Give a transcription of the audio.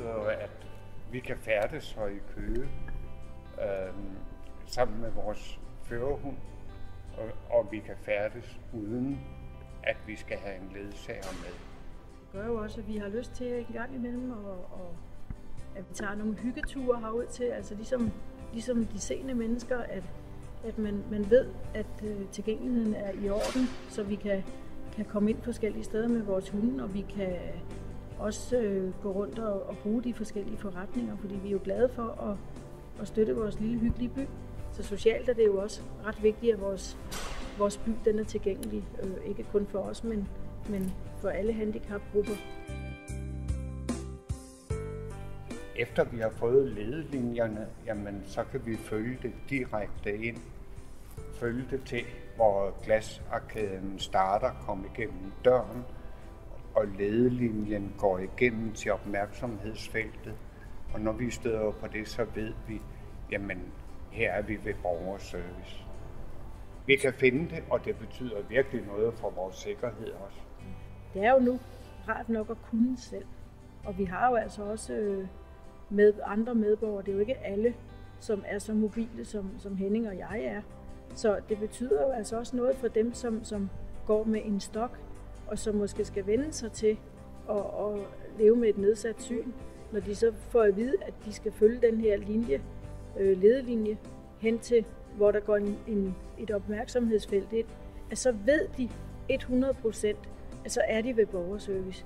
betyder jo, at vi kan færdes her i Køge sammen med vores førerhund, og vi kan færdes uden, at vi skal have en ledsager med. Det gør jo også, at vi har lyst til en gang imellem, og at vi tager nogle hyggeture herud til, altså ligesom de seende mennesker, at man ved, at tilgængeligheden er i orden, så vi kan komme ind forskellige steder med vores hunde, og vi kan også gå rundt og bruge de forskellige forretninger, fordi vi er jo glade for at støtte vores lille hyggelige by. Så socialt er det jo også ret vigtigt, at vores by den er tilgængelig, ikke kun for os, men for alle handicapgrupper. Efter vi har fået ledelinjerne, jamen, så kan vi følge det direkte ind. Følge det til, hvor glasarkaden starter, kommer igennem døren, og ledelinjen går igennem til opmærksomhedsfeltet. Og når vi støder på det, så ved vi, jamen, her er vi ved borgerservice. Vi kan finde det, og det betyder virkelig noget for vores sikkerhed også. Det er jo nu rart nok at kunne selv, og vi har jo altså også med andre medborgere. Det er jo ikke alle, som er så mobile, som Henning og jeg er. Så det betyder jo altså også noget for dem, som går med en stok, og som måske skal vende sig til at leve med et nedsat syn. Når de så får at vide, at de skal følge den her ledelinje hen til, hvor der går et opmærksomhedsfelt ind, at så ved de 100%, at så er de ved borgerservice.